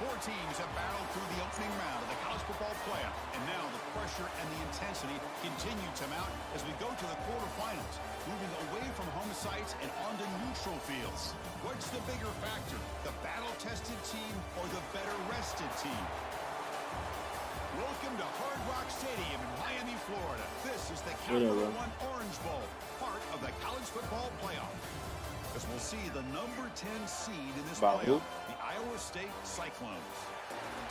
Four teams have battled through the opening round of the college football playoff, and now the pressure and the intensity continue to mount as we go to the quarterfinals, moving away from home sites and onto neutral fields. What's the bigger factor, the battle-tested team or the better-rested team? Welcome to Hard Rock Stadium in Miami, Florida. This is the Capital One Orange Bowl, part of the college football playoff. As we'll see the number 10 seed in this playoff, the Iowa State Cyclones,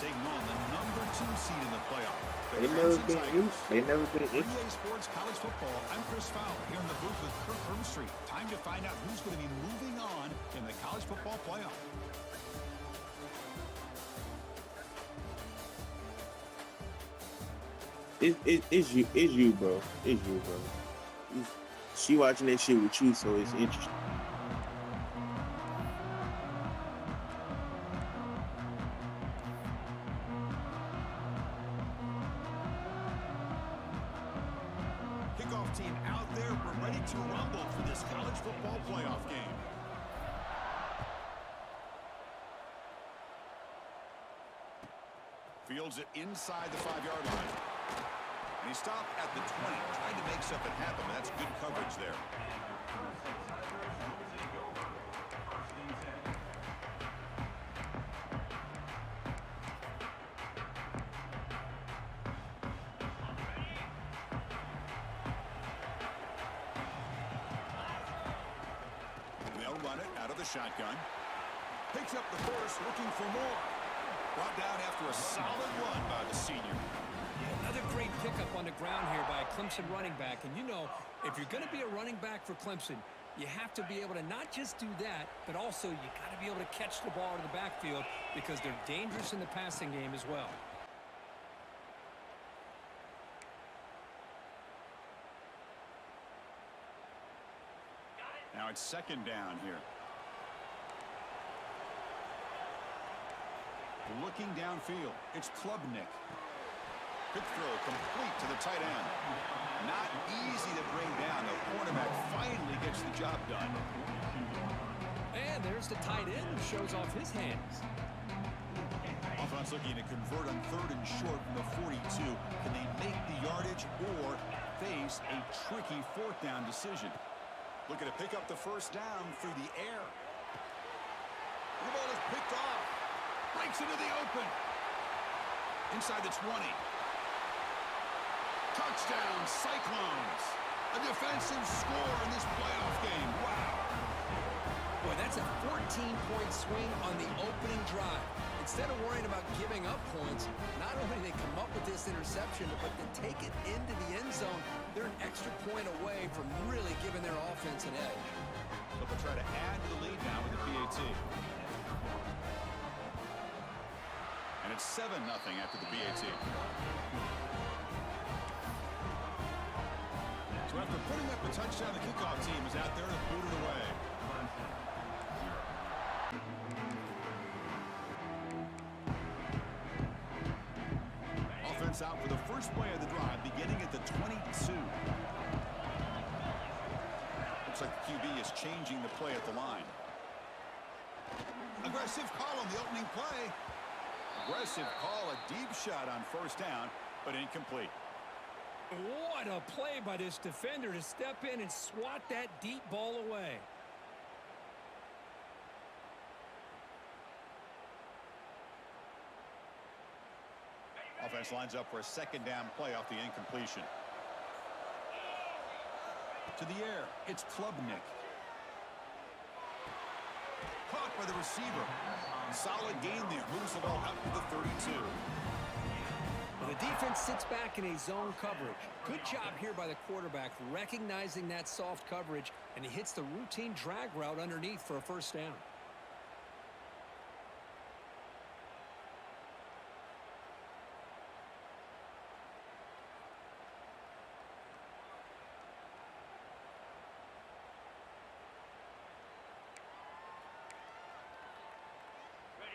taking on the number 2 seed in the playoff. They never been used. They never been used. EA Sports College Football. I'm Chris Fowler here in the booth with Kirk Hermstreet. Time to find out who's going to be moving on in the college football playoff. It's you, bro. It's you, bro. She watching that shit with you, so it's interesting. Kickoff team out there. We're ready to rumble for this college football playoff game. Fields it inside the 5-yard line. And he stopped at the 20, trying to make something happen. That's good coverage there. They'll run it out of the shotgun. Picks up the force, looking for more. Brought down after a solid run by the senior. Another great pickup on the ground here by a Clemson running back. And you know, if you're going to be a running back for Clemson, you have to be able to not just do that, but also you got to be able to catch the ball in the backfield because they're dangerous in the passing game as well. Now it's second down here. Looking downfield, it's Klubnik. Quick throw complete to the tight end. Not easy to bring down. The quarterback finally gets the job done. And there's the tight end who shows off his hands. Offense looking to convert on 3rd and short from the 42. Can they make the yardage or face a tricky 4th down decision? Looking to pick up the first down through the air. The ball is picked off. Breaks into the open. Inside the 20. Touchdown, Cyclones. A defensive score in this playoff game. Wow. Boy, that's a 14-point swing on the opening drive. Instead of worrying about giving up points, not only do they come up with this interception, but to take it into the end zone, they're an extra point away from really giving their offense an edge. So they'll try to add to the lead now with the PAT. And it's 7-0 after the PAT. So after putting up a touchdown, the kickoff team is out there to boot it away. Offense out for the first play of the drive, beginning at the 22. Looks like the QB is changing the play at the line. Aggressive call on the opening play. Aggressive call, a deep shot on 1st down, but incomplete. What a play by this defender to step in and swat that deep ball away. Offense lines up for a 2nd down play off the incompletion. To the air, it's Klubnik. Caught by the receiver. Solid gain there. Moves the ball out to the 32. Well, the defense sits back in a zone coverage. Good job here by the quarterback recognizing that soft coverage, and he hits the routine drag route underneath for a 1st down.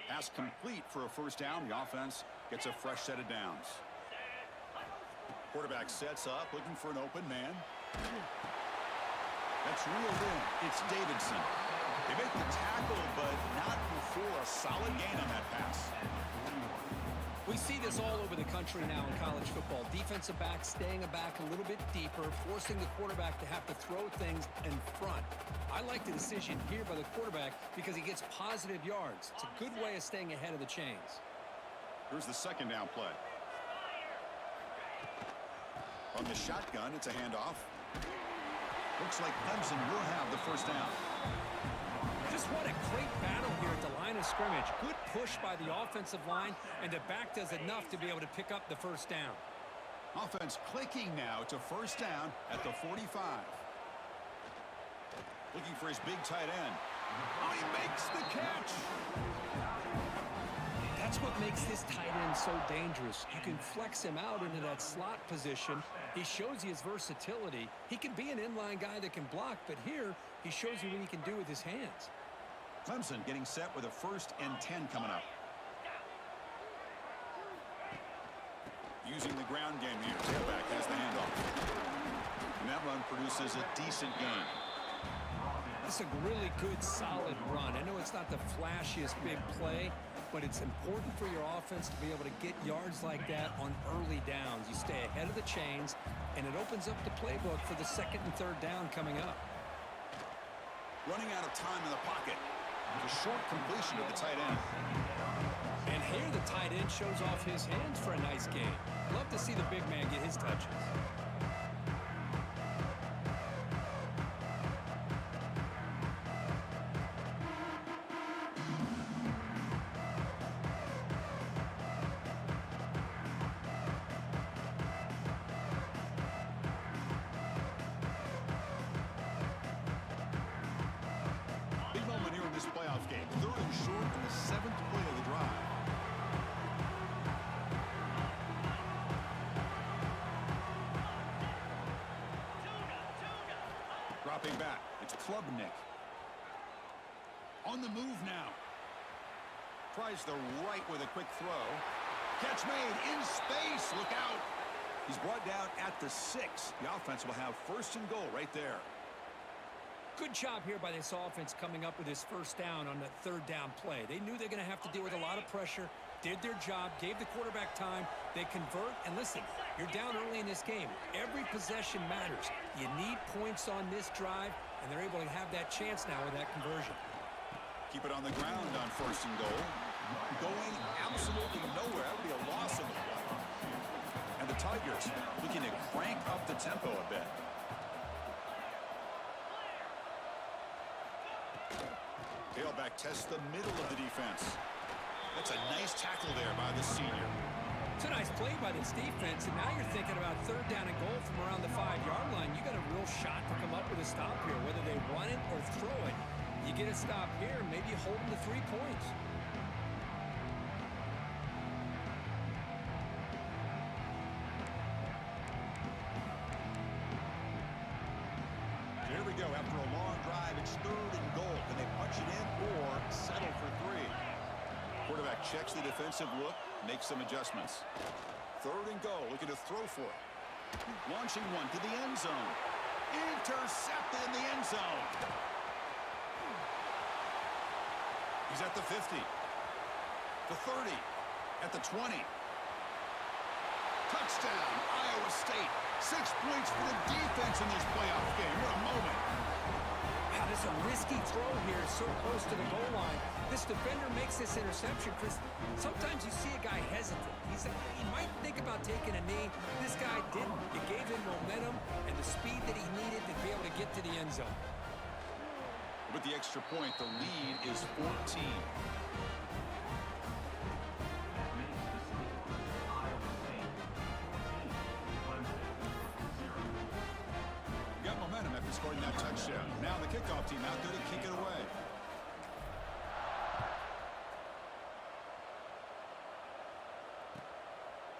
Pass complete for a 1st down. The offense gets a fresh set of downs. Quarterback sets up, looking for an open man. That's reeled in. It's Davidson. They make the tackle, but not before a solid gain on that pass. We see this all over the country now in college football. Defensive backs staying back a little bit deeper, forcing the quarterback to have to throw things in front. I like the decision here by the quarterback because he gets positive yards. It's a good way of staying ahead of the chains. Here's the second down play. On the shotgun, it's a handoff. Looks like Clemson will have the first down. Just what a great battle here at the line of scrimmage. Good push by the offensive line, and the back does enough to be able to pick up the first down. Offense clicking now to first down at the 45. Looking for his big tight end. Oh, he makes the catch. That's what makes this tight end so dangerous. You can flex him out into that slot position. He shows you his versatility. He can be an inline guy that can block, but here he shows you what he can do with his hands. Clemson getting set with a 1st and 10 coming up. Using the ground game here. Tailback has the handoff. And that run produces a decent gain. That's a really good, solid run. I know it's not the flashiest big play, but it's important for your offense to be able to get yards like that on early downs. You stay ahead of the chains, and it opens up the playbook for the 2nd and 3rd down coming up. Running out of time in the pocket. A short completion to the tight end. And here the tight end shows off his hands for a nice gain. Love to see the big man get his touches. Playoff game. 3rd and short in the 7th play of the drive. Dropping back. It's Klubnik. On the move now. Tries the right with a quick throw. Catch made in space. Look out. He's brought down at the 6. The offense will have 1st and goal right there. Good job here by this offense coming up with his first down on that 3rd down play. They knew they're going to have to deal with a lot of pressure, did their job, gave the quarterback time. They convert, and listen, you're down early in this game. Every possession matters. You need points on this drive, and they're able to have that chance now with that conversion. Keep it on the ground on 1st and goal. Going absolutely nowhere. That would be a loss of the play. And the Tigers looking to crank up the tempo a bit. Tailback tests the middle of the defense. That's a nice tackle there by the senior. It's a nice play by this defense, and now you're thinking about 3rd down and goal from around the 5-yard line. You got a real shot to come up with a stop here, whether they run it or throw it. You get a stop here, maybe you hold them to 3 points. Here we go. After a long drive, it's 3rd and goal. Can they punch it in or settle for 3? Quarterback checks the defensive look, makes some adjustments. 3rd and goal, looking to throw for it. Launching one to the end zone. Intercepted in the end zone. He's at the 50. The 30. At the 20. Touchdown, Iowa State. 6 points for the defense in this playoff game. What a moment. Wow, there's a risky throw here so close to the goal line. This defender makes this interception, Chris. Sometimes you see a guy hesitant. He might think about taking a knee. This guy didn't. It gave him momentum and the speed that he needed to be able to get to the end zone. With the extra point, the lead is 14. Got momentum after scoring that touchdown. Now the kickoff team out there to kick it away.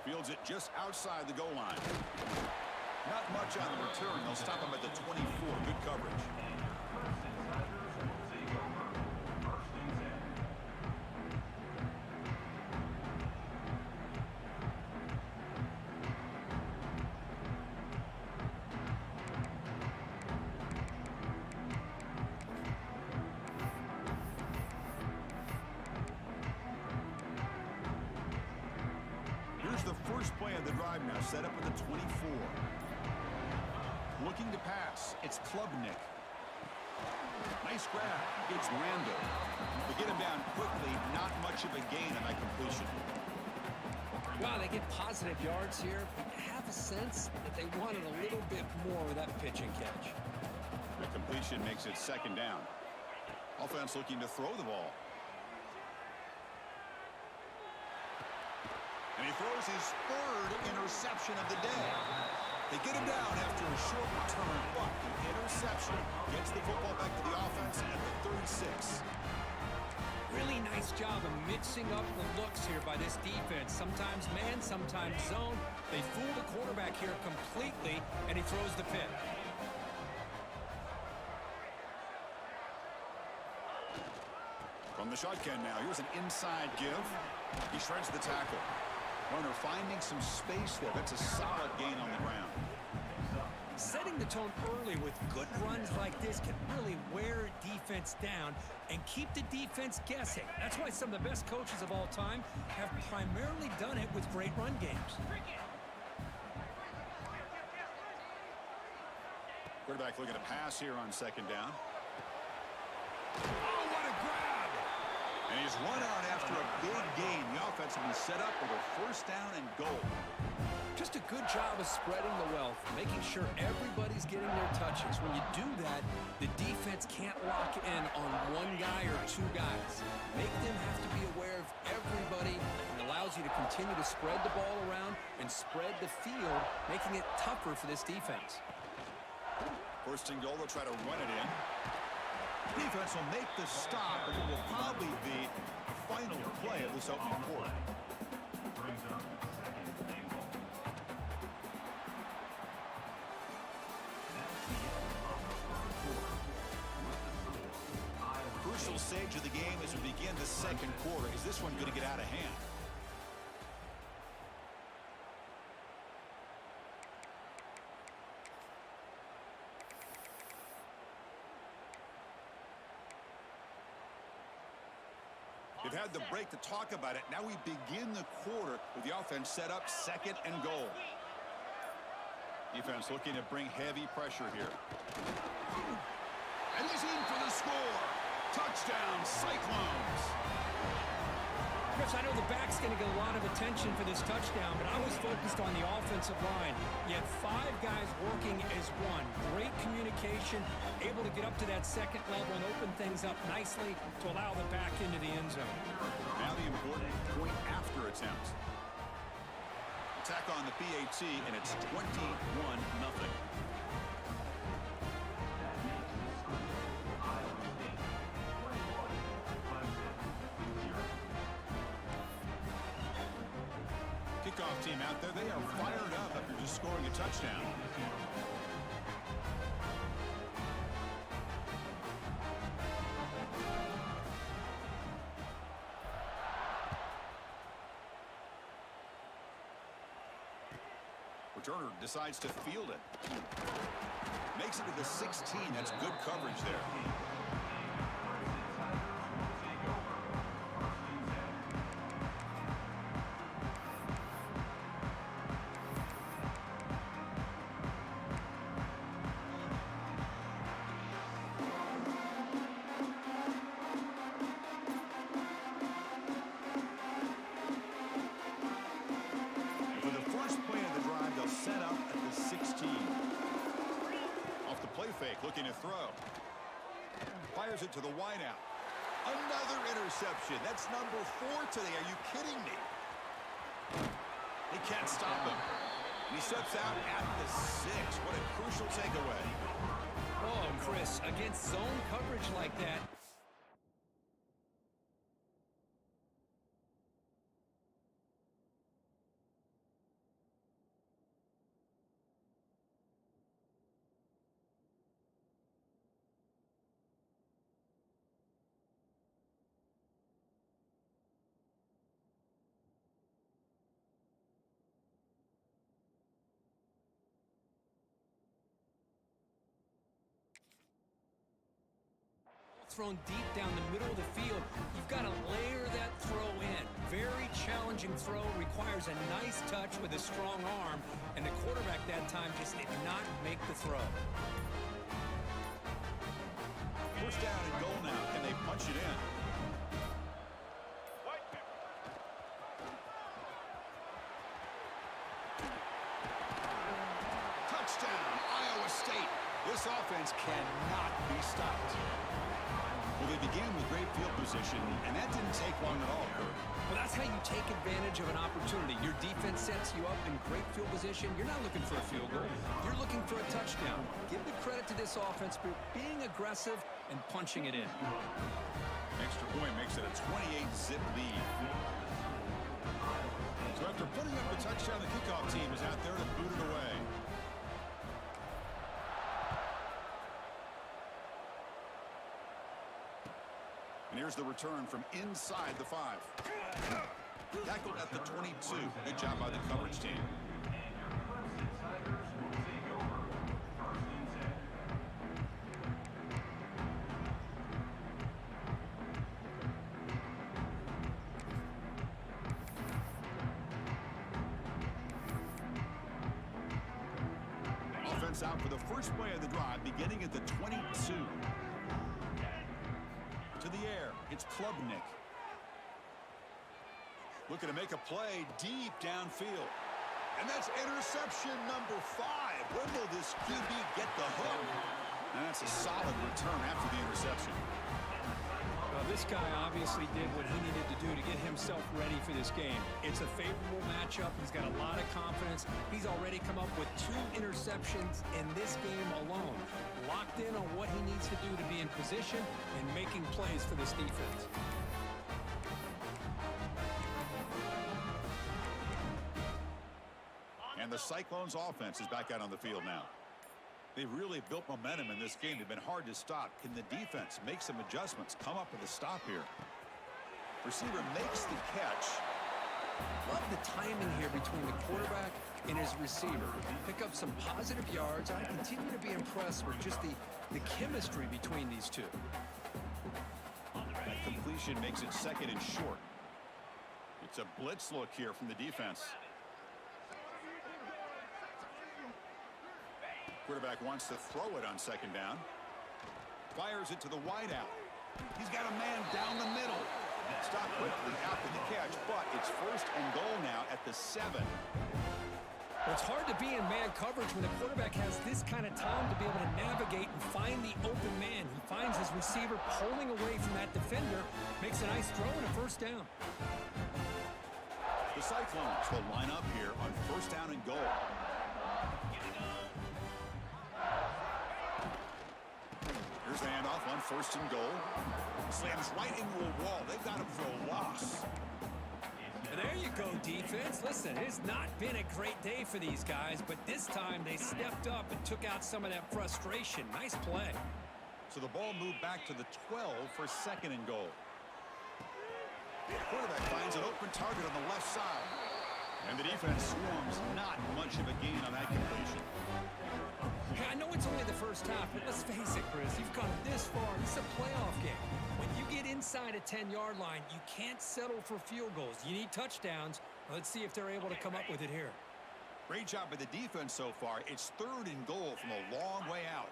Fields it just outside the goal line. Not much on the return. They'll stop him at the 24. Good coverage. play of the drive now, set up at the 24. Looking to pass, it's Klubnik. Nice grab, it's Randall. They get him down quickly, not much of a gain on that completion. Wow, they get positive yards here, but you have a sense that they wanted a little bit more with that pitch and catch. The completion makes it second down. Offense looking to throw the ball. And he throws his third interception of the day. They get him down after a short return, but the interception gets the football back to the offense at the 36. Really nice job of mixing up the looks here by this defense. Sometimes man, sometimes zone. They fool the quarterback here completely, and he throws the pick. From the shotgun now, here's an inside give. He shreds the tackle. Runner finding some space there. That's a solid gain on the ground. Setting the tone early with good runs like this can really wear defense down and keep the defense guessing. That's why some of the best coaches of all time have primarily done it with great run games. Quarterback looking to pass here on second down. Oh, what a grab! And he's run out after a big gain. The offense will be set up with a first down and goal. Just a good job of spreading the wealth, making sure everybody's getting their touches. When you do that, the defense can't lock in on one guy or two guys. Make them have to be aware of everybody, and allows you to continue to spread the ball around and spread the field, making it tougher for this defense. First and goal, they'll try to run it in. Defense will make the stop, and it will probably be the final play of this opening quarter. Crucial stage of the game as we begin the second quarter. Is this one going to get out of hand? We've had the break to talk about it. Now we begin the quarter with the offense set up second and goal. Defense looking to bring heavy pressure here. And he's in for the score. Touchdown, Cyclones. Chris, I know the back's going to get a lot of attention for this touchdown, but I was focused on the offensive line. You had five guys working as one. Great communication, able to get up to that second level and open things up nicely to allow the back into the end zone. Now the important point after attempt. Attack on the PAT, and it's 21-0. Kickoff team out there, they are fired up after just scoring a touchdown. Returner decides to field it. Makes it to the 16. That's good coverage there. Looking to throw. Fires it to the wideout. Another interception. That's number 4 today. Are you kidding me? He can't stop him. And he steps out at the 6. What a crucial takeaway. Oh, Chris, against zone coverage like that, thrown deep down the middle of the field. You've got to layer that throw in. very challenging throw, requires a nice touch with a strong arm, and the quarterback that time just did not make the throw. First down and goal now. Can they punch it in? Touchdown, Iowa State. This offense cannot be stopped. Well, they began with great field position, and that didn't take long at all, Kurt. Well, that's how you take advantage of an opportunity. Your defense sets you up in great field position. You're not looking for a field goal. You're looking for a touchdown. Give the credit to this offense for being aggressive and punching it in. Extra point makes it a 28-zip lead. So after putting up the touchdown, the kickoff team is out there to boot it away. And here's the return from inside the 5. Tackled at the 22. Good job by the coverage team. Offense out for the first play of the drive, beginning at the 22. To the air, it's Klubnik. Looking to make a play deep downfield. And that's interception number 5. When will this QB get the hook? And that's a solid return after the interception. Well, this guy obviously did what he needed to do to get himself ready for this game. It's a favorable matchup. He's got a lot of confidence. He's already come up with 2 interceptions in this game alone. Locked in on what he needs to do to be in position and making plays for this defense. And the Cyclones offense is back out on the field now. They've really built momentum in this game. They've been hard to stop. Can the defense make some adjustments, come up with a stop here? Receiver makes the catch. Love the timing here between the quarterback and his receiver. Pick up some positive yards. I continue to be impressed with just the chemistry between these two. That completion makes it 2nd and short. It's a blitz look here from the defense. Quarterback wants to throw it on 2nd down. Fires it to the wideout. He's got a man down the middle. Stop quickly after the catch, but it's 1st and goal now at the 7. Well, it's hard to be in man coverage when the quarterback has this kind of time to be able to navigate and find the open man. He finds his receiver pulling away from that defender, makes a nice throw and a 1st down. The Cyclones will line up here on 1st down and goal. Here's the handoff on 1st and goal. Slams right into a wall. They've got him for a loss. There you go, defense. Listen, it's not been a great day for these guys, but this time they stepped up and took out some of that frustration. Nice play. So the ball moved back to the 12 for 2nd and goal. The quarterback finds an open target on the left side. And the defense swarms not much of a gain on that completion. Hey, I know it's only the first half, but let's face it, Chris. You've come this far. This is a playoff game. When you get inside a 10-yard line, you can't settle for field goals. You need touchdowns. Let's see if they're able to come up with it here. Great job by the defense so far. It's 3rd and goal from a long way out.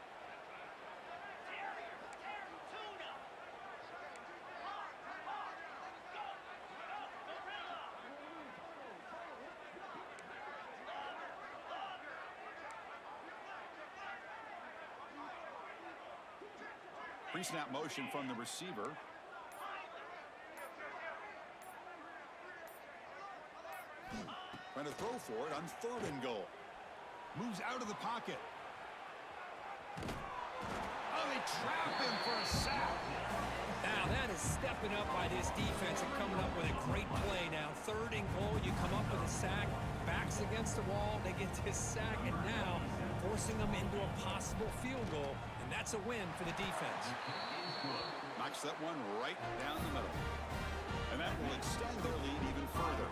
Pre-snap motion from the receiver. Trying to throw for it on 3rd and goal. Moves out of the pocket. Oh, they trap him for a sack. Now that is stepping up by this defense and coming up with a great play. Now 3rd and goal, you come up with a sack, backs against the wall, they get this sack, and now forcing them into a possible field goal, and that's a win for the defense. Knocks that one right down the middle. And that will extend their lead even further.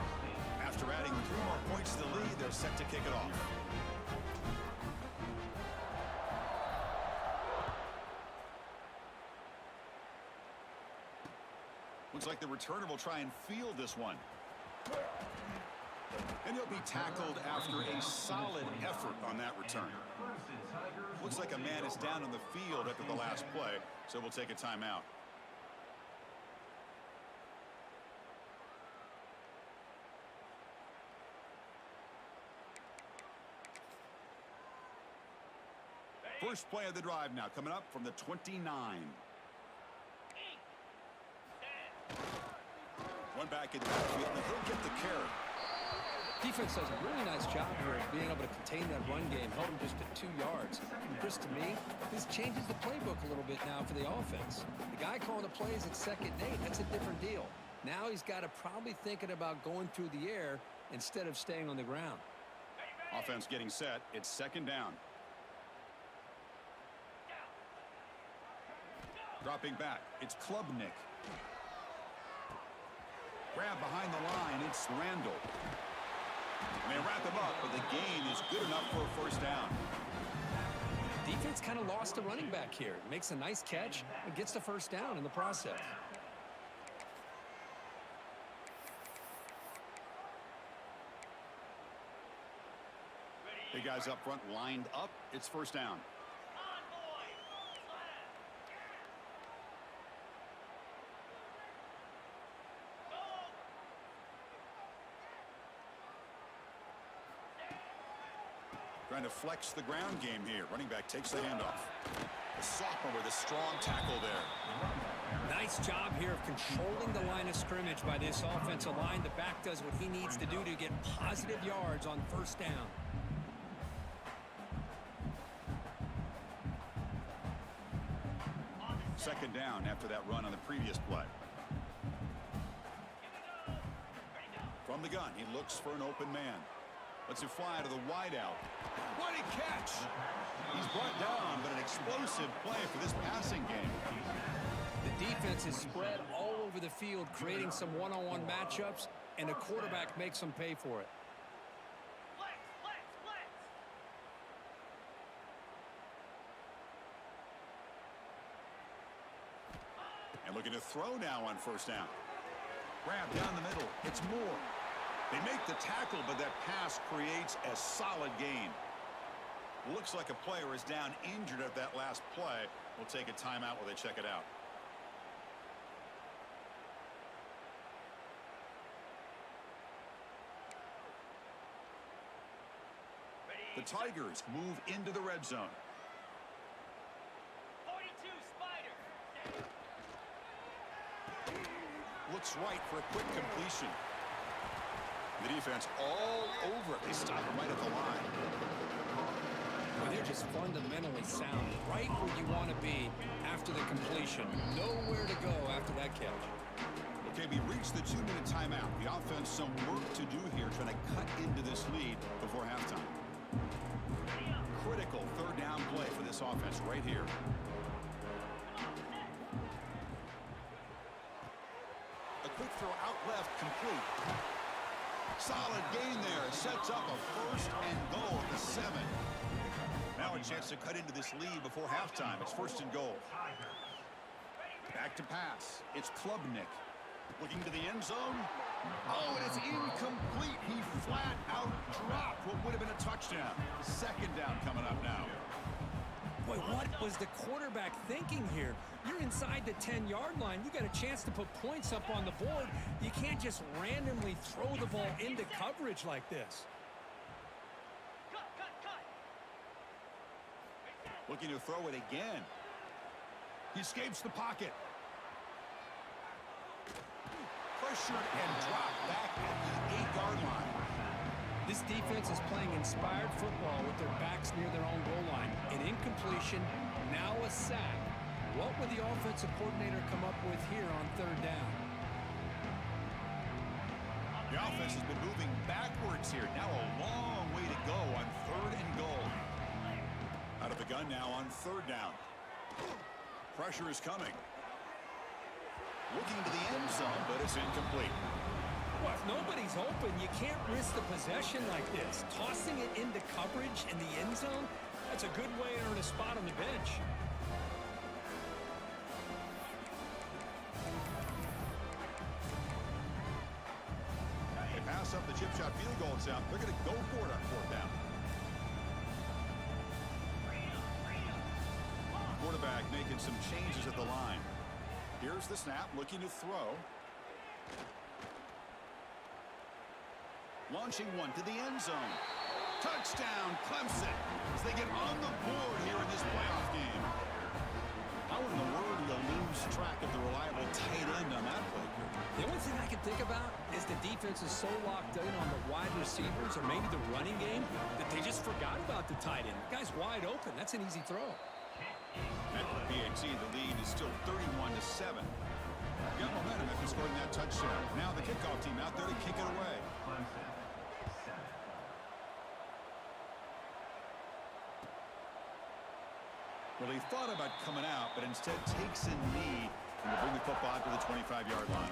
After adding 3 more points to the lead, they're set to kick it off. Looks like the returner will try and field this one. And he'll be tackled after a solid effort on that return. Looks like a man is down on the field after the last play, so we'll take a timeout. First play of the drive now, coming up from the 29. One back in the backfield, and he'll get the carry. Defense does a really nice job here of being able to contain that run game, held him just at 2 yards. And Chris, to me, this changes the playbook a little bit now for the offense. The guy calling the plays at 2nd and 8, that's a different deal. Now he's got to probably thinking about going through the air instead of staying on the ground. Offense getting set. It's 2nd down. Dropping back. It's Klubnik. Grab behind the line. It's Randall. And they wrap him up, but the gain is good enough for a 1st down. Defense kind of lost the running back here. Makes a nice catch and gets the 1st down in the process. The guys up front lined up. It's 1st down. Trying to flex the ground game here. Running back takes the handoff. The sophomore with a strong tackle there. Nice job here of controlling the line of scrimmage by this offensive line. The back does what he needs to do to get positive yards on 1st down. Second down after that run on the previous play. From the gun, he looks for an open man. Lets it fly to the wideout. What a catch! He's brought down, but an explosive play for this passing game. The defense is spread all over the field, creating some one-on-one matchups, and the quarterback makes them pay for it. And looking to throw now on 1st down. Grab down the middle. It's Moore. They make the tackle, but that pass creates a solid gain. Looks like a player is down injured at that last play. We'll take a timeout while they check it out. The Tigers move into the red zone. 42 Spider. Looks right for a quick completion. The defense all over it. They stop it right at the line. Well, they're just fundamentally sound, right where you want to be after the completion. Nowhere to go after that catch. Okay, we reached the 2-minute timeout. The offense some work to do here, trying to cut into this lead before halftime. Critical 3rd down play for this offense right here. A quick throw out left, complete. Solid gain there. Sets up a 1st and goal at the 7. Now a chance to cut into this lead before halftime. It's 1st and goal. Back to pass. It's Klubnik. Looking to the end zone. Oh, and it's incomplete. He flat out dropped what would have been a touchdown. 2nd down coming up now. Boy, what was the quarterback thinking here? You're inside the 10-yard line. You got a chance to put points up on the board. You can't just randomly throw the ball into coverage like this. Looking to throw it again. He escapes the pocket. Pressured and dropped back at the 8-yard line. This defense is playing inspired football with their backs near their own goal line. An incompletion, now a sack. What would the offensive coordinator come up with here on 3rd down? The offense has been moving backwards here. Now a long way to go on 3rd and goal. Out of the gun now on 3rd down. Pressure is coming. Looking to the end zone, but it's incomplete. Well, if nobody's open, you can't risk the possession like this. Tossing it into coverage in the end zone, that's a good way to earn a spot on the bench. A shot field goal attempt. They're going to go for it on fourth down. Quarterback making some changes at the line. Here's the snap, looking to throw. Launching one to the end zone. Touchdown, Clemson, as they get on the board here in this playoff game. How in the world do you lose track of the reliable tight end on that play? The only thing I can think about is the defense is so locked in on the wide receivers or maybe the running game that they just forgot about the tight end. The guy's wide open. That's an easy throw. At the PAT, the lead is still 31-7. Got momentum after scoring that touchdown. Now the kickoff team out there to kick it away. Well, he thought about coming out, but instead takes a knee and will bring the football to the 25-yard line.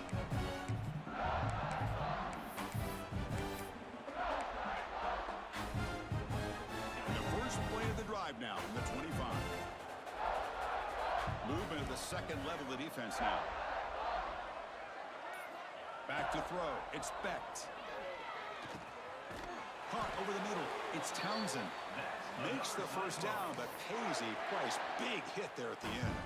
And the first play of the drive now from the 25. Movement at the second level of the defense now. Back to throw. It's Becht. Caught over the middle. It's Townsend. Makes the first down, but pays a price. Big hit there at the end.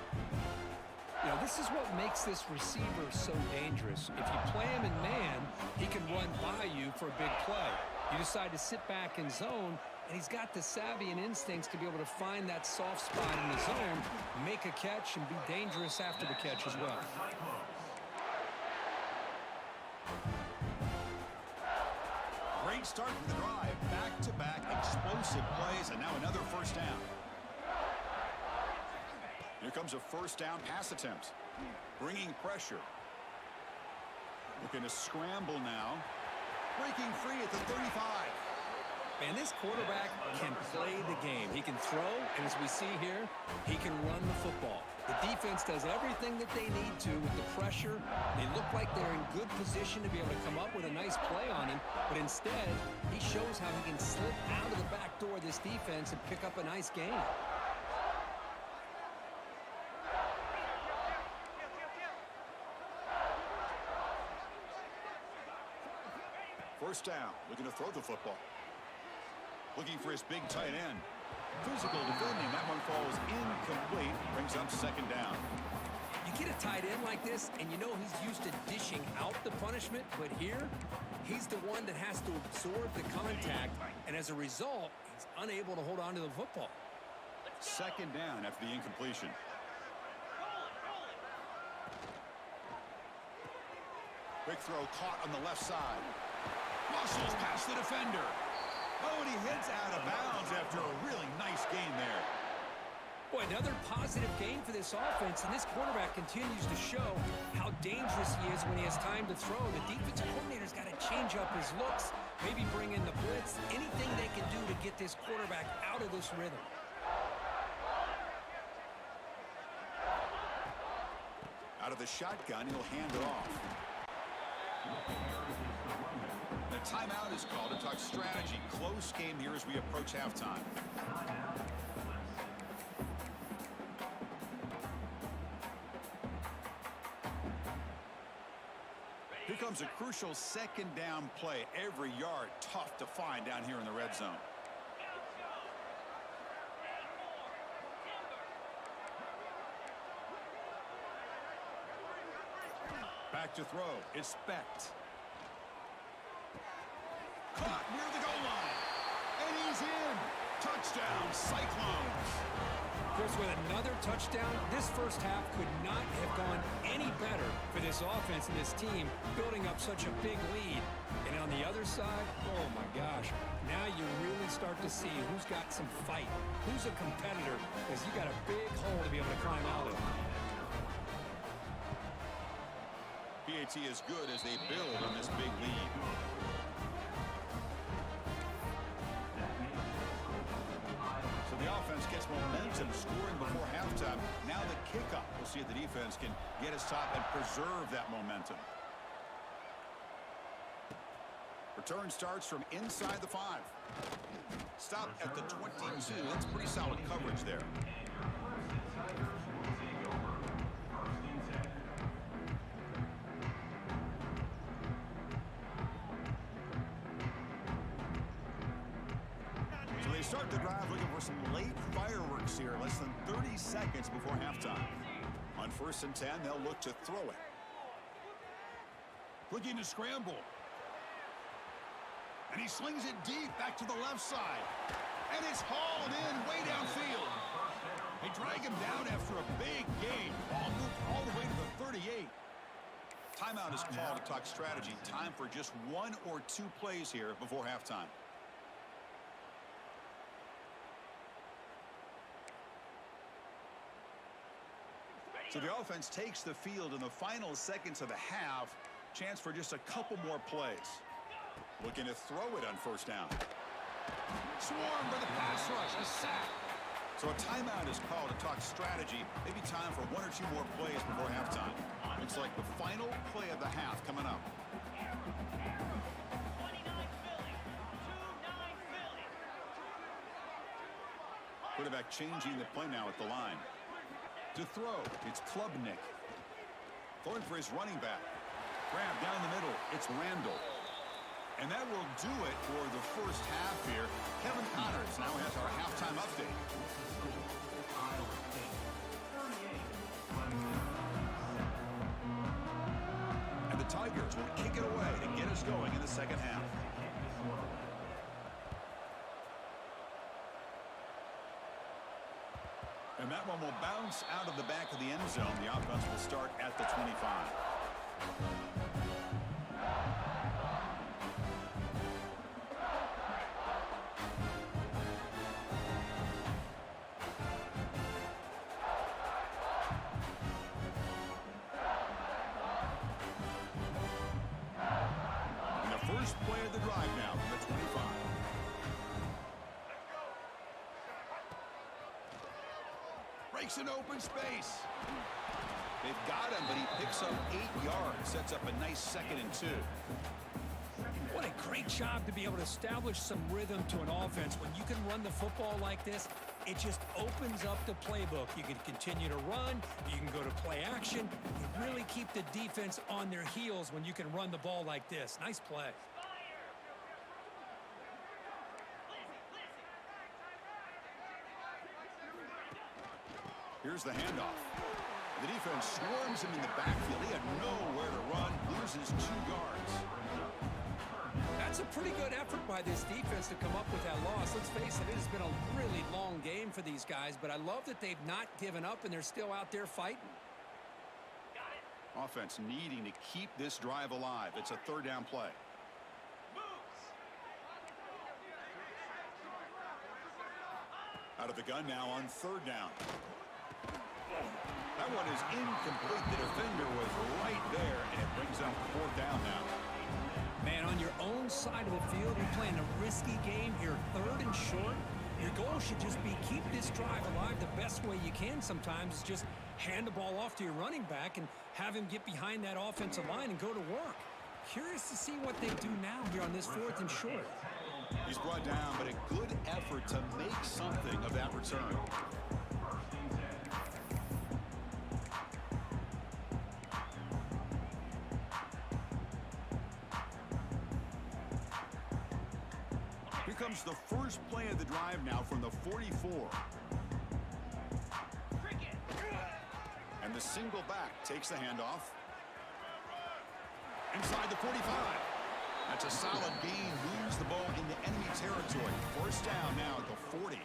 You know, this is what makes this receiver so dangerous. If you play him in man, he can run by you for a big play. You decide to sit back in zone, and he's got the savvy and instincts to be able to find that soft spot in the zone, make a catch, and be dangerous after the catch as well. Great start to the drive. Back-to-back explosive plays, and now another first down. Here comes a first down pass attempt. Bringing pressure. Looking to scramble now. Breaking free at the 35. Man, this quarterback can play the game. He can throw, and as we see here, he can run the football. The defense does everything that they need to with the pressure. They look like they're in good position to be able to come up with a nice play on him, but instead, he shows how he can slip out of the back door of this defense and pick up a nice gain. First down, looking to throw the football. Looking for his big tight end. Physical defending, that one falls incomplete, brings up second down. You get a tight end like this, and you know he's used to dishing out the punishment, but here, he's the one that has to absorb the contact, and as a result, he's unable to hold on to the football. Second down after the incompletion. Quick throw caught on the left side. Muscles past the defender. Oh, and he heads out of bounds after a really nice gain there. Boy, another positive gain for this offense, and this quarterback continues to show how dangerous he is when he has time to throw. The defensive coordinator's got to change up his looks, maybe bring in the blitz, anything they can do to get this quarterback out of this rhythm. Out of the shotgun, he'll hand it off. The timeout is called to talk strategy. Close game here as we approach halftime. Here comes a crucial second down play. Every yard tough to find down here in the red zone. Back to throw. It's Becht. Caught near the goal line. And he's in. Touchdown, Cyclones. Chris, with another touchdown, this first half could not have gone any better for this offense and this team, building up such a big lead. And on the other side, oh my gosh, now you really start to see who's got some fight, who's a competitor, because you got a big hole to be able to climb out of. PAT is good as they build on this big lead. So the offense gets momentum, scoring before halftime. Now the kickoff. We'll see if the defense can get his top and preserve that momentum. Return starts from inside the 5. Stop at the 22. That's pretty solid coverage there. 30 seconds before halftime. On 1st and 10, they'll look to throw it. Looking to scramble. And he slings it deep back to the left side. And it's hauled in way downfield. They drag him down after a big gain. Ball moved all the way to the 38. Timeout is called to talk strategy. Time for just 1 or 2 plays here before halftime. So the offense takes the field in the final seconds of the half. Chance for just a couple more plays. Looking to throw it on 1st down. Swarm for the pass rush. A sack. So a timeout is called to talk strategy. Maybe time for 1 or 2 more plays before halftime. Looks like the final play of the half coming up. 29 Philly. 2-9 Philly. Quarterback changing the play now at the line. To throw, it's Klubnik. Throwing for his running back. Grab down the middle, it's Randall. And that will do it for the first half here. Kevin Connors now has our halftime update. And the Tigers will kick it away to get us going in the second half. And that one will bounce out of the back of the end zone. The offense will start at the 25. And the first play of the drive now from the 25. Breaks an open space. They've got him, but he picks up 8 yards. Sets up a nice 2nd and 2. What a great job to be able to establish some rhythm to an offense. When you can run the football like this, it just opens up the playbook. You can continue to run. You can go to play action. You really keep the defense on their heels when you can run the ball like this. Nice play. Here's the handoff. The defense swarms him in the backfield. He had nowhere to run. Loses 2 yards. That's a pretty good effort by this defense to come up with that loss. Let's face it, it has been a really long game for these guys, but I love that they've not given up and they're still out there fighting. Offense needing to keep this drive alive. It's a 3rd down play. Out of the gun now on 3rd down. That one is incomplete. The defender was right there, and it brings up 4th down now. Man, on your own side of the field, you're playing a risky game here, 3rd and short. Your goal should just be keep this drive alive the best way you can sometimes is just hand the ball off to your running back and have him get behind that offensive line and go to work. Curious to see what they do now here on this 4th and short. He's brought down, but a good effort to make something of that return. Here comes the first play of the drive now from the 44. And the single back takes the handoff. Inside the 45. That's a solid gain. Moves the ball into enemy territory. 1st down now at the 40.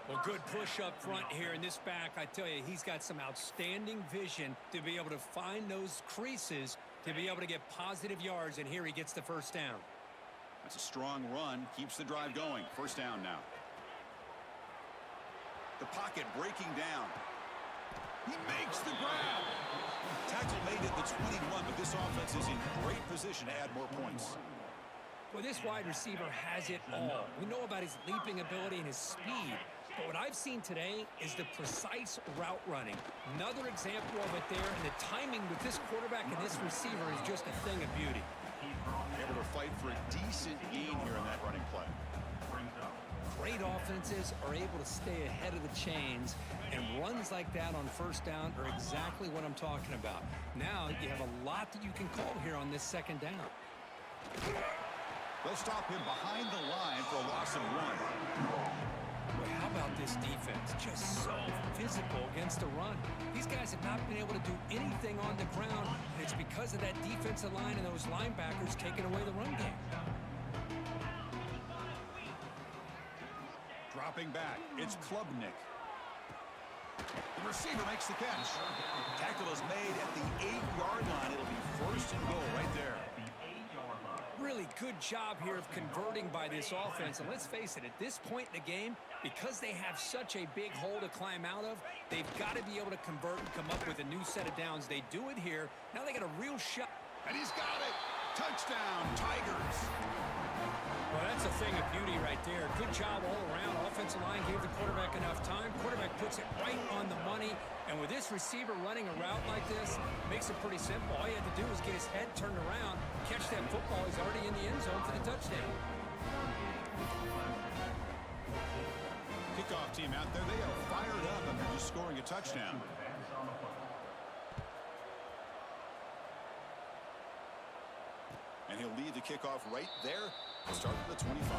Well, good push up front here in this back. I tell you, he's got some outstanding vision to be able to find those creases to be able to get positive yards, and here he gets the 1st down. That's a strong run. Keeps the drive going. 1st down now. The pocket breaking down. He makes the grab. Tackle made at the 21, but this offense is in great position to add more points. Well, this wide receiver has it all. We know about his leaping ability and his speed, but what I've seen today is the precise route running. Another example of it there, and the timing with this quarterback and this receiver is just a thing of beauty. Able to fight for a decent gain here in that running play. Great offenses are able to stay ahead of the chains, and runs like that on 1st down are exactly what I'm talking about. Now you have a lot that you can call here on this 2nd down. They'll stop him behind the line for a loss of 1. Boy, how about this defense? just so physical against the run. These guys have not been able to do anything on the ground, and it's because of that defensive line and those linebackers taking away the run game. Dropping back, it's Klubnik. The receiver makes the catch. Tackle is made at the 8-yard line. It'll be first and goal right there. Really good job here of converting by this offense. And let's face it, at this point in the game, because they have such a big hole to climb out of, they've got to be able to convert and come up with a new set of downs. They do it here. Now they got a real shot. And he's got it. Touchdown, Tigers. Well, that's a thing of beauty right there. Good job all around. Offensive line gave the quarterback enough time. Quarterback puts it right on the money. And with this receiver running a route like this, makes it pretty simple. All you had to do was get his head turned around, catch that football. He's already in the end zone for the touchdown. Kickoff team out there, they are fired up and they're just scoring a touchdown. And he'll lead the kickoff right there. Start at the 25.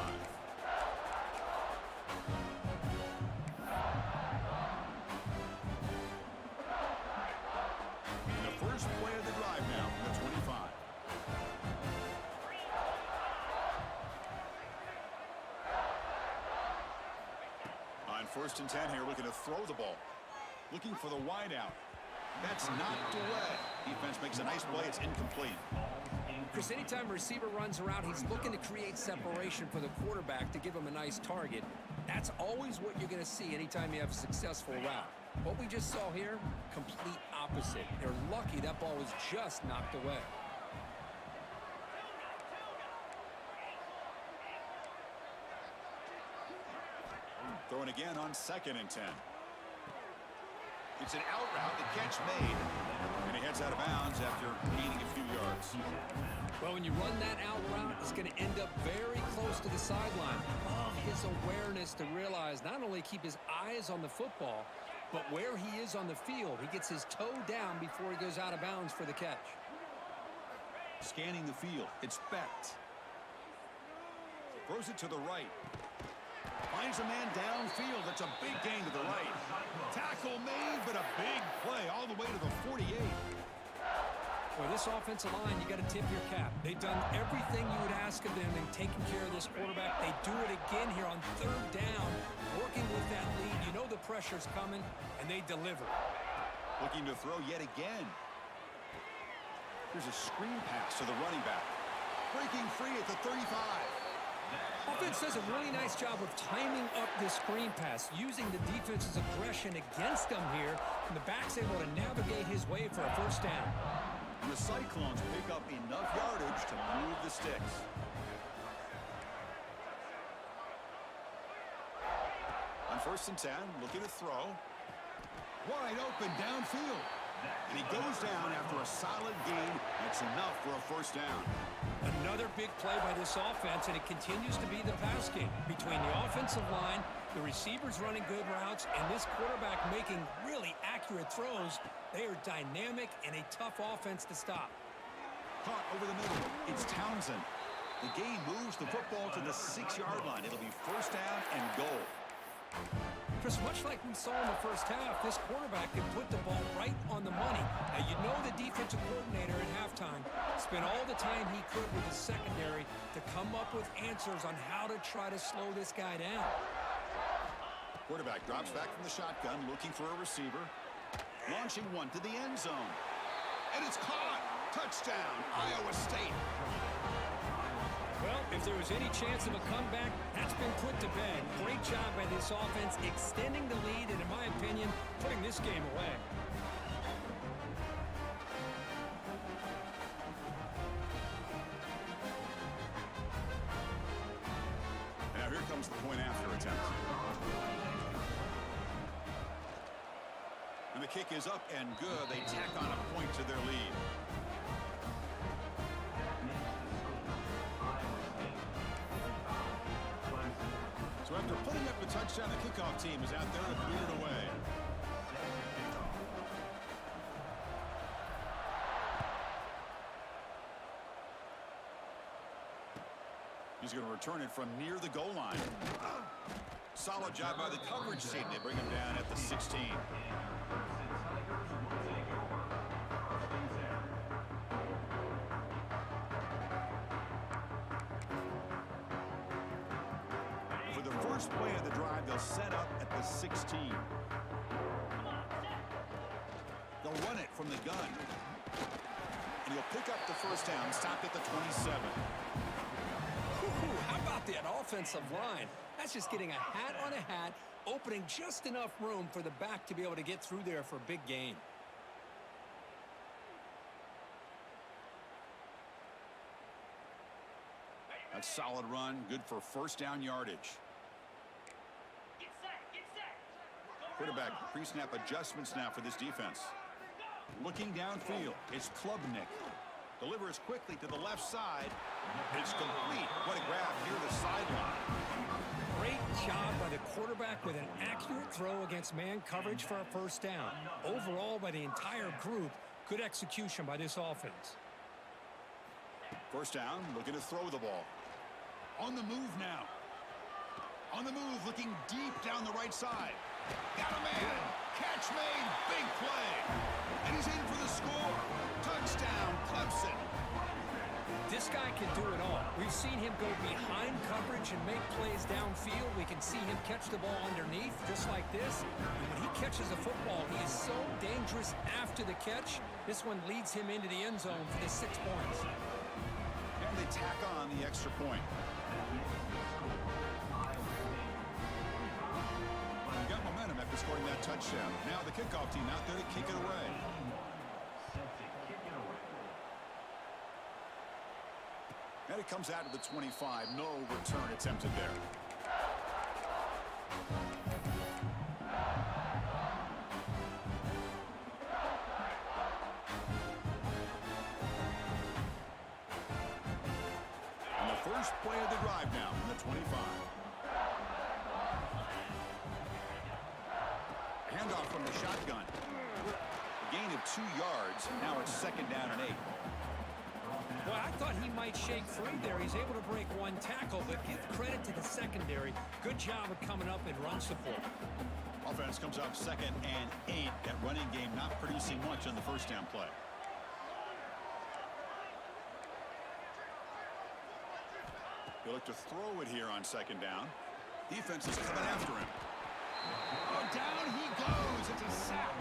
The first play of the drive now from the 25. On 1st and 10 here, looking to throw the ball. Looking for the wide out. That's knocked away. Defense makes a nice play. It's incomplete. Chris, anytime a receiver runs around, he's looking to create separation for the quarterback to give him a nice target. That's always what you're going to see anytime you have a successful route. What we just saw here, complete opposite. They're lucky that ball was just knocked away. Throwing again on 2nd and 10. It's an out route, the catch made, and he heads out of bounds after gaining a few yards. Well, when you run that out route, it's going to end up very close to the sideline. Love his awareness to realize not only keep his eyes on the football, but where he is on the field. He gets his toe down before he goes out of bounds for the catch. Scanning the field, it's Becht. Throws it to the right. Finds a man downfield. That's a big gain to the right. Tackle made, but a big play all the way to the 48. For this offensive line, you got to tip your cap. They've done everything you would ask of them in taking care of this quarterback. They do it again here on 3rd down, working with that lead. You know the pressure's coming, and they deliver. Looking to throw yet again. Here's a screen pass to the running back. Breaking free at the 35. Offense does a really nice job of timing up this screen pass, using the defense's aggression against them here, and the back's able to navigate his way for a 1st down. And the Cyclones pick up enough yardage to move the sticks. On 1st and 10, looking to throw. Wide open downfield. And he goes down after a solid gain. That's enough for a 1st down. Another big play by this offense, and it continues to be the pass game. Between the offensive line, the receivers running good routes, and this quarterback making really accurate throws, they are dynamic and a tough offense to stop. Caught over the middle. It's Townsend. The gain moves the football to the 6-yard line. It'll be 1st down and goal. Chris, much like we saw in the 1st half, this quarterback can put the ball right on the money. Now, you know the defensive coordinator at halftime spent all the time he could with his secondary to come up with answers on how to try to slow this guy down. Quarterback drops back from the shotgun, looking for a receiver. Launching one to the end zone. And it's caught. Touchdown, Iowa State. Well, if there was any chance of a comeback, that's been put to bed. Great job by this offense, extending the lead, and in my opinion, putting this game away. Now here comes the point after attempt. And the kick is up and good. They tack on a point to their lead. So after putting up the touchdown, the kickoff team is out there to boot it away. He's going to return it from near the goal line. Solid job by the coverage team. They bring him down at the 16. For the first play of the drive, they'll set up at the 16. They'll run it from the gun. And he'll pick up the first down, stopped at the 27. Ooh, how about that offensive line? That's just getting a hat on a hat, opening just enough room for the back to be able to get through there for a big gain. That's solid run, good for first down yardage. Get set, get set. Quarterback pre-snap adjustments now for this defense. Looking downfield, it's Klubnik. Delivers quickly to the left side. It's complete. What a grab near the sideline. Great job by the quarterback with an accurate throw against man coverage for a first down. Overall, by the entire group, good execution by this offense. First down, looking to throw the ball. On the move now. On the move, looking deep down the right side. Got a man. Catch made. Big play. And he's in for the score. Touchdown, Clemson. This guy can do it all. We've seen him go behind coverage and make plays downfield. We can see him catch the ball underneath, just like this. And when he catches a football, he is so dangerous after the catch. This one leads him into the end zone for the 6 points. And they tack on the extra point. You got momentum after scoring that touchdown. Now the kickoff team out there to kick it away. And it comes out of the 25. No return attempted there. And the first play of the drive now from the 25. Handoff from the shotgun. A gain of 2 yards. Now it's second down and 8. Well, I thought he might shake free there. He's able to break one tackle, but give credit to the secondary. Good job of coming up in run support. Offense comes up second and 8. That running game not producing much on the first down play. They look to throw it here on second down. Defense is coming after him. Oh, down he goes. It's a sack.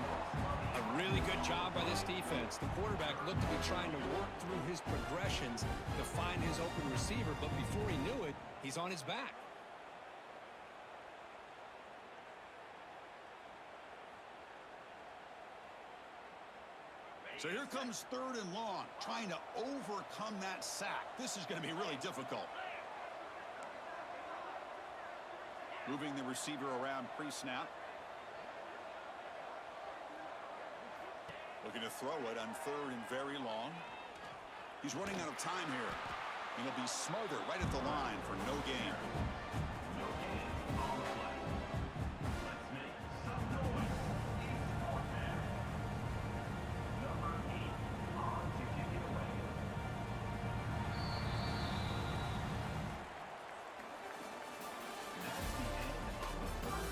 A really good job by this defense. The quarterback looked to be trying to work through his progressions to find his open receiver, but before he knew it, he's on his back. So here comes third and long, trying to overcome that sack. This is going to be really difficult. Moving the receiver around pre-snap. Looking to throw it on third and very long. He's running out of time here. And he'll be smothered right at the line for no gain.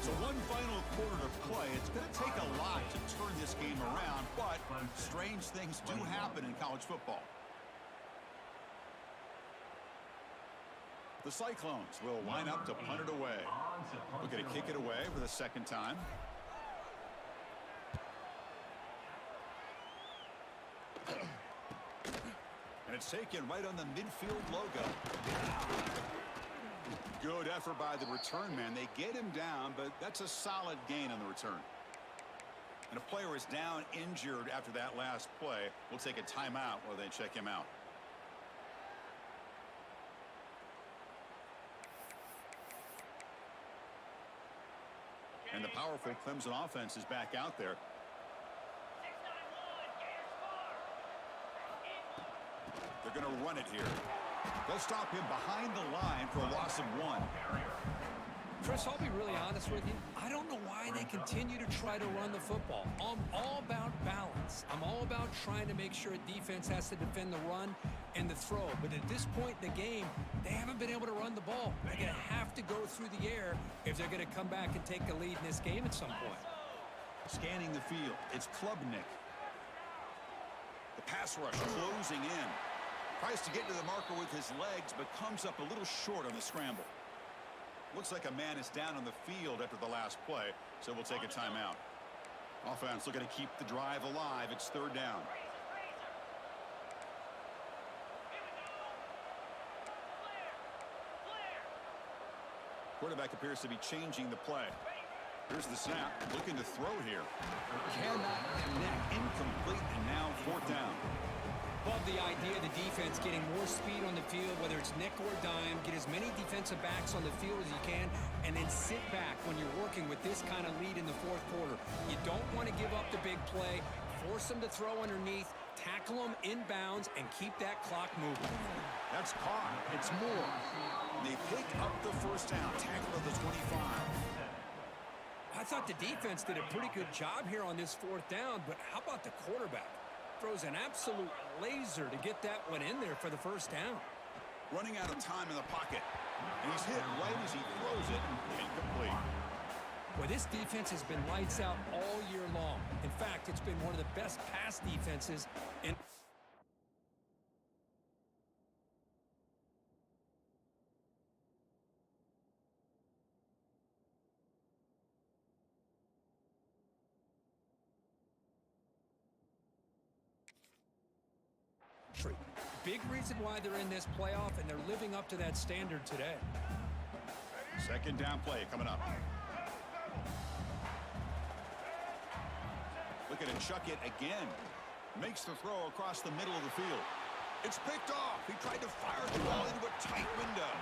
So one final quarter to play. It's going to take a lot to turn this game around, but strange things do happen in college football. The Cyclones will line up to punt it away. We're going to kick it away for the second time. And it's taken right on the midfield logo. Good effort by the return man. They get him down, but that's a solid gain on the return. And a player is down injured after that last play. We'll take a timeout while they check him out. And the powerful Clemson offense is back out there. 691, They're going to run it here. They'll stop him behind the line for a loss of 1. Chris, I'll be really honest with you. I don't know why they continue to try to run the football. I'm all about balance. I'm all about trying to make sure a defense has to defend the run and the throw. But at this point in the game, they haven't been able to run the ball. They're going to have to go through the air if they're going to come back and take the lead in this game at some point. Scanning the field, it's Klubnik. The pass rush closing in. Tries to get to the marker with his legs, but comes up a little short on the scramble. Looks like a man is down on the field after the last play, so we'll take a timeout. Offense looking to keep the drive alive. It's third down. Quarterback appears to be changing the play. Here's the snap. Looking to throw here. Cannot connect. Incomplete, and now fourth down. Love the idea of the defense getting more speed on the field, whether it's nickel or dime, get as many defensive backs on the field as you can, and then sit back when you're working with this kind of lead in the fourth quarter. You don't want to give up the big play, force them to throw underneath, tackle them inbounds, and keep that clock moving. That's caught. It's more. They pick up the first down. Tackle at the 25. I thought the defense did a pretty good job here on this fourth down, but how about the quarterback? Throws an absolute laser to get that one in there for the first down. Running out of time in the pocket. And he's hit right as he throws it. Incomplete. Well, this defense has been lights out all year long. In fact, it's been one of the best pass defenses in... Big reason why they're in this playoff, and they're living up to that standard today. Second down play coming up. Looking to chuck it again. Makes the throw across the middle of the field. It's picked off. He tried to fire the ball into a tight window.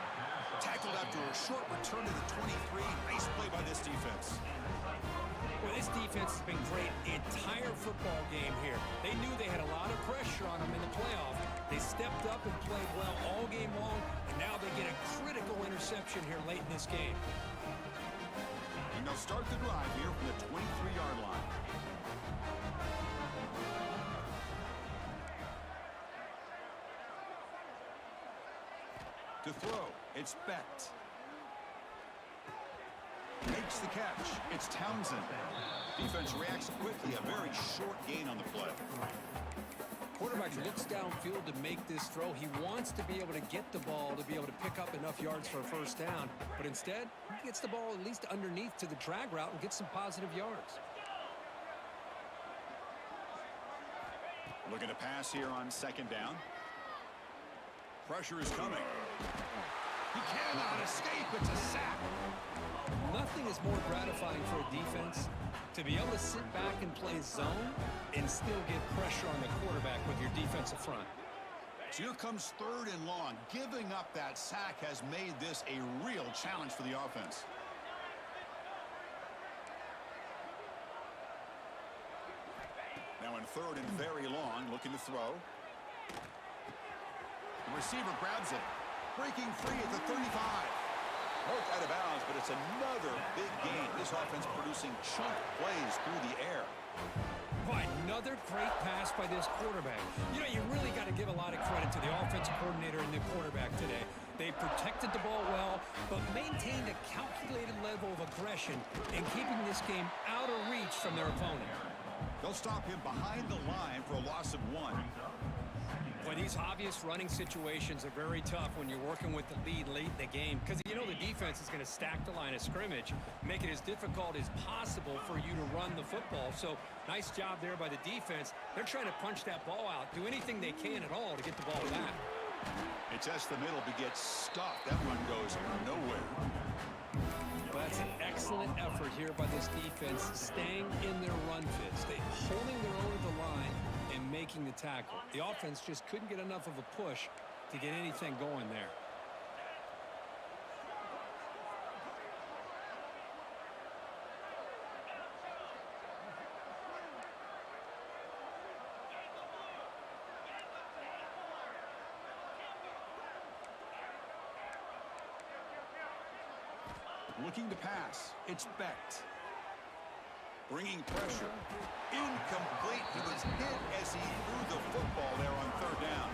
Tackled after a short return to the 23. Nice play by this defense. Well, this defense has been great the entire football game here. They knew they had a lot of pressure on them in the playoff. They stepped up and played well all game long, and now they get a critical interception here late in this game. And they'll start the drive here from the 23-yard line. To throw, it's Becht. Makes the catch. It's Townsend. Defense reacts quickly. A very short gain on the play. Quarterback looks downfield to make this throw. He wants to be able to get the ball to be able to pick up enough yards for a first down. But instead, he gets the ball at least underneath to the drag route and gets some positive yards. Looking to pass here on second down. Pressure is coming. He cannot escape. It's a sack. Nothing is more gratifying for a defense to be able to sit back and play zone and still get pressure on the quarterback with your defensive front. So here comes third and long. Giving up that sack has made this a real challenge for the offense. Now in third and very long, looking to throw. The receiver grabs it. Breaking free at the 35. Broke out of bounds, but it's another big gain. This offense producing chunk plays through the air. Boy, another great pass by this quarterback. You know, you really got to give a lot of credit to the offensive coordinator and the quarterback today. They protected the ball well, but maintained a calculated level of aggression and keeping this game out of reach from their opponent. They'll stop him behind the line for a loss of 1. Boy, these obvious running situations are very tough when you're working with the lead late in the game because you know the defense is going to stack the line of scrimmage, make it as difficult as possible for you to run the football. So nice job there by the defense. They're trying to punch that ball out, do anything they can at all to get the ball back. It's the middle but gets stopped. That run goes nowhere. Well, that's an excellent effort here by this defense, staying in their run fits, holding their own at the line and making the tackle. The offense just couldn't get enough of a push to get anything going there. Looking to pass. It's Becht. Bringing pressure. Incomplete. He was hit as he threw the football there on third down.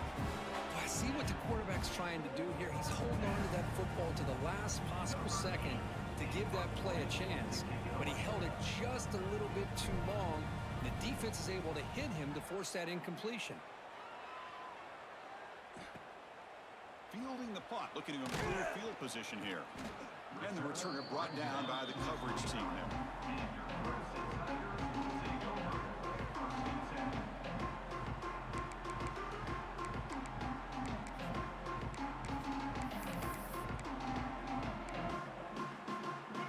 I see what the quarterback's trying to do here. He's holding on to that football to the last possible second to give that play a chance, but he held it just a little bit too long. The defense is able to hit him to force that incompletion. Fielding the punt, looking to improve field position here. And the returner brought down by the coverage team there.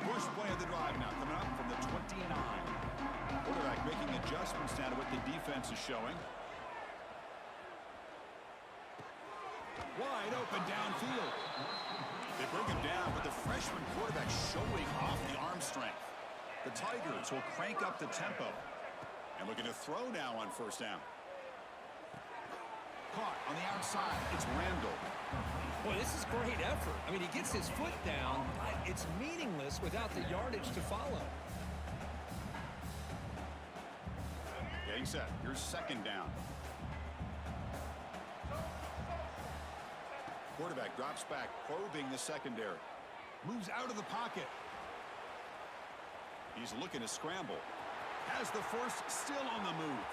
First play of the drive now coming up from the 29. Quarterback making adjustments now to what the defense is showing. Wide open downfield. They bring him down, but the freshman quarterback showing off the arm strength. The Tigers will crank up the tempo. And looking to throw now on first down. Caught on the outside. It's Randall. Boy, this is great effort. I mean, he gets his foot down, but it's meaningless without the yardage to follow. Getting set. Here's second down. Quarterback drops back, probing the secondary. Moves out of the pocket. He's looking to scramble. Has the first, still on the move.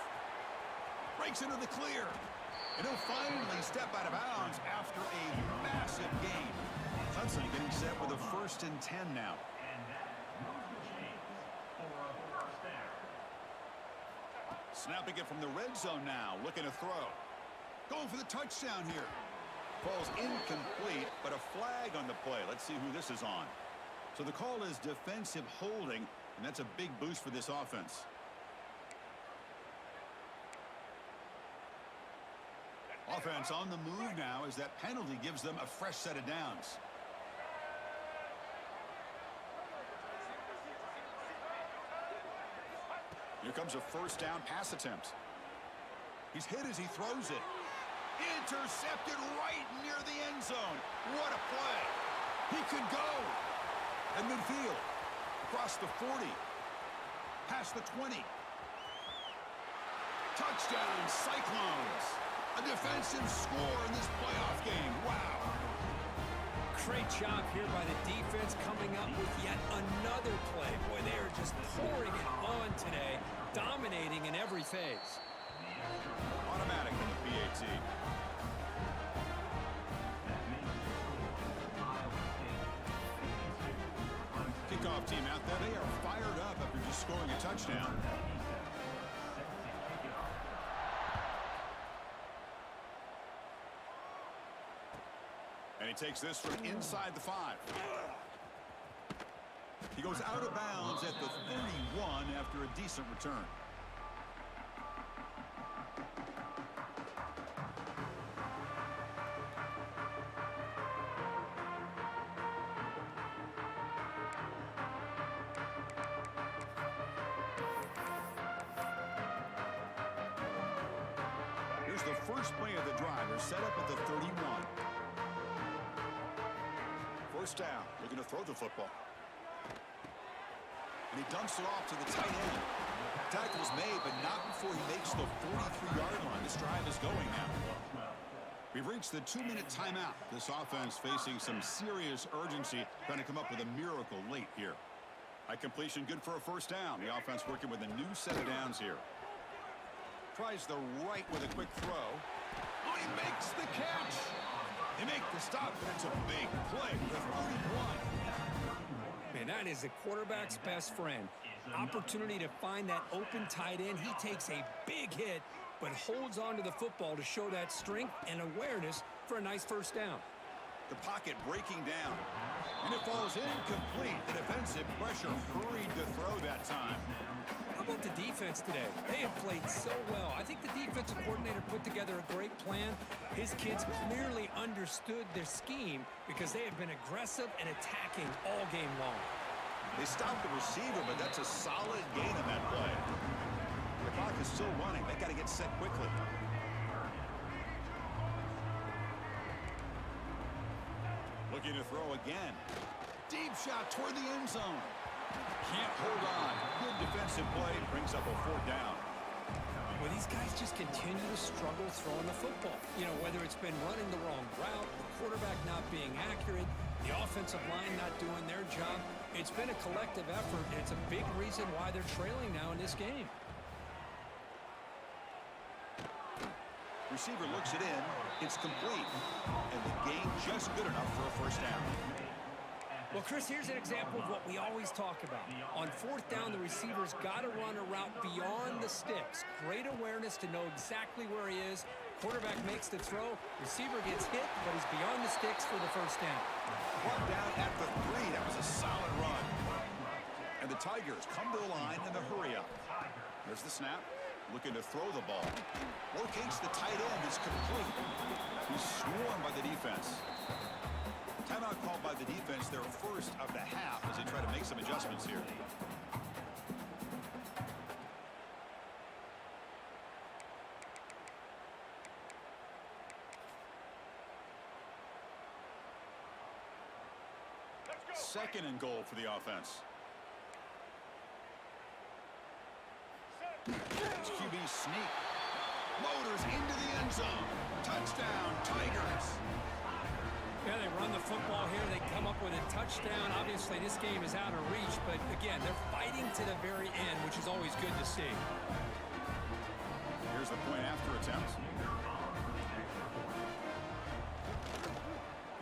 Breaks into the clear. And he'll finally step out of bounds after a massive gain. Hudson getting set with a 1st and 10 now. Snapping it from the red zone now, looking to throw. Going for the touchdown here. Falls incomplete, but a flag on the play. Let's see who this is on. So the call is defensive holding, and that's a big boost for this offense. Offense on the move now as that penalty gives them a fresh set of downs. Here comes a first down pass attempt. He's hit as he throws it. Intercepted right near the end zone. What a play. He could go. At midfield. Across the 40. Past the 20. Touchdown, Cyclones. A defensive score in this playoff game. Wow. Great job here by the defense coming up with yet another play. Boy, they are just pouring it on today, dominating in every phase. Automatic in the PAT. Kickoff team out there. They are fired up after just scoring a touchdown. And he takes this from inside the 5. He goes out of bounds at the 31 after a decent return. Here's the first play of the drive. They're set up at the 31. First down, looking to throw the football. And he dumps it off to the tight end. Tackle's made, but not before he makes the 43-yard line. This drive is going now. We've reached the 2-minute timeout. This offense facing some serious urgency, trying to come up with a miracle late here. High completion, good for a first down. The offense working with a new set of downs here. Tries the right with a quick throw. Oh, he makes the catch. They make the stop. That's a big play. The 31. Man, that is the quarterback's best friend. Opportunity to find that open tight end. He takes a big hit, but holds on to the football to show that strength and awareness for a nice first down. The pocket breaking down. And it falls incomplete. The defensive pressure hurried to throw that time. How about the defense today? They have played so well. I think the defensive coordinator put together a great plan. His kids clearly understood their scheme because they have been aggressive and attacking all game long. They stopped the receiver, but that's a solid gain on that play. The clock is still running. They got to get set quickly. Looking to throw again. Deep shot toward the end zone. Can't hold on. Good defensive Defensive play brings up a 4th down. Well, these guys just continue to struggle throwing the football. You know, whether it's been running the wrong route, the quarterback not being accurate, the offensive line not doing their job. It's been a collective effort, and it's a big reason why they're trailing now in this game. Receiver looks it in. It's complete. And the gain just good enough for a 1st down. Well, Chris, here's an example of what we always talk about. On 4th down, the receiver's got to run a route beyond the sticks. Great awareness to know exactly where he is. Quarterback makes the throw. Receiver gets hit, but he's beyond the sticks for the 1st down. Brought down at the 3. That was a solid run. And the Tigers come to the line in the hurry up. There's the snap. Looking to throw the ball. Locates the tight end. It's complete. He's swarmed by the defense. Timeout called by the defense, their 1st of the half, as they try to make some adjustments here. Second and goal for the offense. It's QB sneak. Motors into the end zone. Touchdown, Tigers. Yeah, they run the football here. They come up with a touchdown. Obviously, this game is out of reach, but again, they're fighting to the very end, which is always good to see. Here's the point after attempt.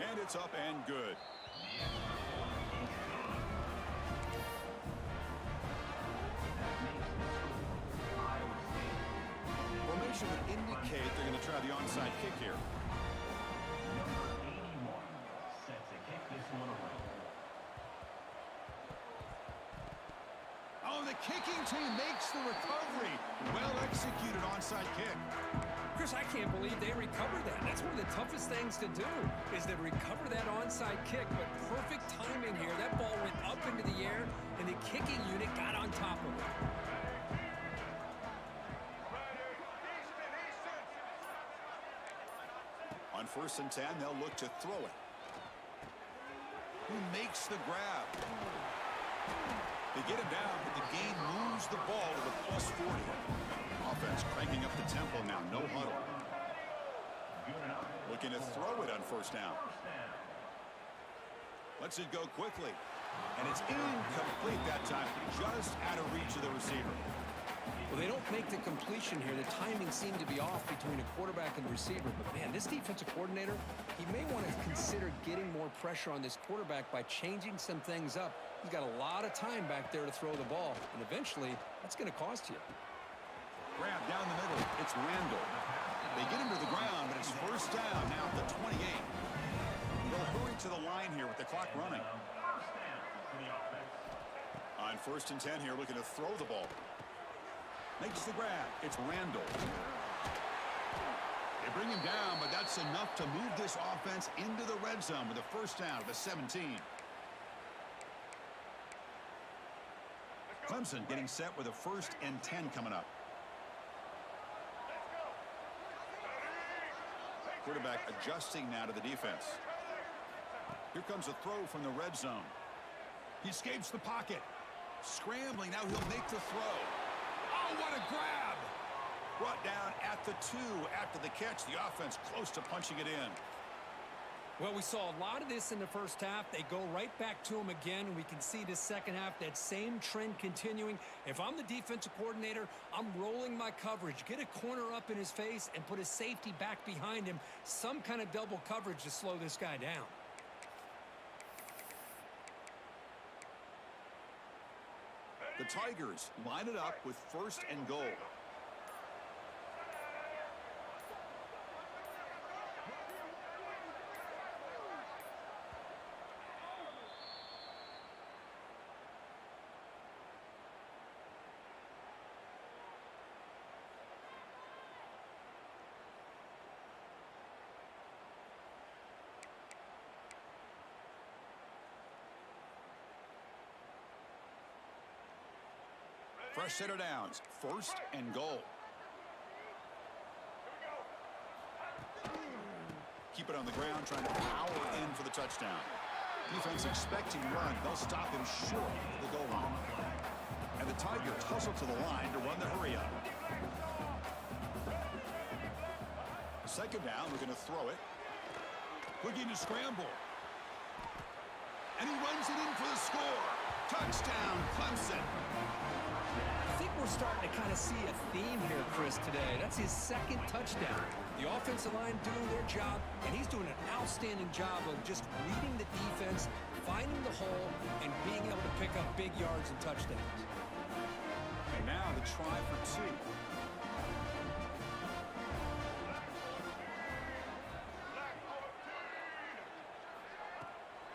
And it's up and good. Formation would indicate they're going to try the onside kick here. Oh, the kicking team makes the recovery. Well executed onside kick. Chris, I can't believe they recovered that. That's one of the toughest things to do, is to recover that onside kick. But perfect timing here. That ball went up into the air, and the kicking unit got on top of it. On 1st and 10, they'll look to throw it. Who makes the grab? They get him down, but the gain moves the ball to the +40. Offense cranking up the tempo now, no huddle. Looking to throw it on 1st down. Lets it go quickly. And it's incomplete that time, just out of reach of the receiver. Well, they don't make the completion here. The timing seemed to be off between a quarterback and receiver. But, man, this defensive coordinator, he may want to consider getting more pressure on this quarterback by changing some things up. He's got a lot of time back there to throw the ball. And eventually, that's going to cost you. Grab down the middle. It's Randall. They get him to the ground, but it's 1st down now at the 28. They'll hurry to the line here with the clock running. On 1st and 10 here, looking to throw the ball. Makes the grab. It's Randall. They bring him down, but that's enough to move this offense into the red zone with a 1st down at the 17. Clemson getting set with a 1st and 10 coming up. Quarterback adjusting now to the defense. Here comes a throw from the red zone. He escapes the pocket. Scrambling, now he'll make the throw. Oh, what a grab! Brought down at the 2 after the catch. The offense close to punching it in. Well, we saw a lot of this in the 1st half. They go right back to him again, and we can see this 2nd half, that same trend continuing. If I'm the defensive coordinator, I'm rolling my coverage. Get a corner up in his face and put a safety back behind him. Some kind of double coverage to slow this guy down. The Tigers line it up with 1st and goal. Fresh set of downs. 1st and goal. Keep it on the ground, trying to power in for the touchdown. Defense expecting run. They'll stop him short of the goal line. And the Tigers hustle to the line to run the hurry up. Second down, we're going to throw it. Looking to scramble. And he runs it in for the score. Touchdown, Clemson. I think we're starting to kind of see a theme here, Chris, today. That's his second touchdown. The offensive line doing their job, and he's doing an outstanding job of just reading the defense, finding the hole, and being able to pick up big yards and touchdowns. And now the try for two.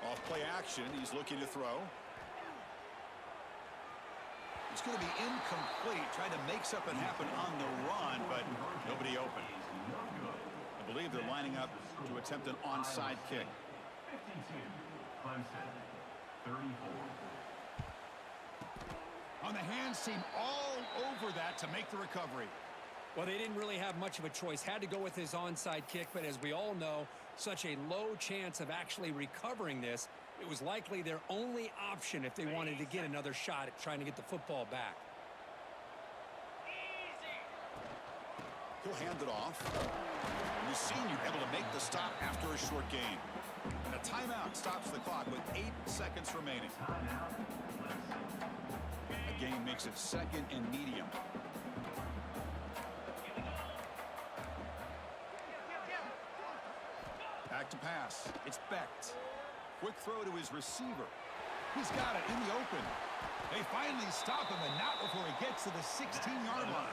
Off play action, he's looking to throw. It's going to be incomplete, trying to make something happen on the run, but nobody open. I believe they're lining up to attempt an onside kick. 52, Clemson, 34. On the hands team all over that to make the recovery. Well, they didn't really have much of a choice. Had to go with his onside kick, but as we all know, such a low chance of actually recovering this. It was likely their only option if they wanted to get another shot at trying to get the football back. He'll hand it off. And the senior able to make the stop after a short gain. And a timeout stops the clock with 8 seconds remaining. The game makes it second and medium. Back to pass. It's Becht. Quick throw to his receiver. He's got it in the open. They finally stop him, and not before he gets to the 16-yard line.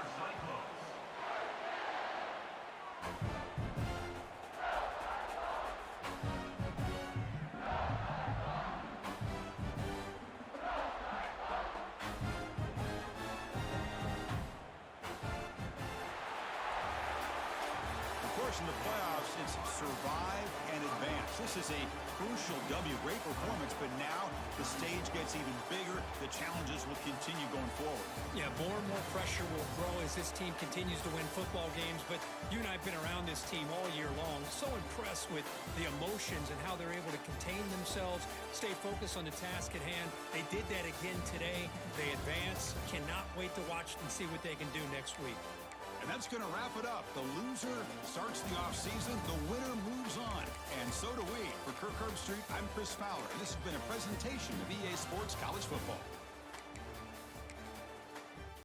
Of course, in the playoffs, it's survive and advance. This is a crucial W. Great performance, but now the stage gets even bigger. The challenges will continue going forward. Yeah, more and more pressure will grow as this team continues to win football games, but you and I have been around this team all year long. So impressed with the emotions and how they're able to contain themselves, stay focused on the task at hand. They did that again today. They advance. Cannot wait to watch and see what they can do next week. And that's going to wrap it up. The loser starts the offseason. The winner moves on. And so do we. For Kirk Herbstreit, I'm Chris Fowler. And this has been a presentation of EA Sports College Football.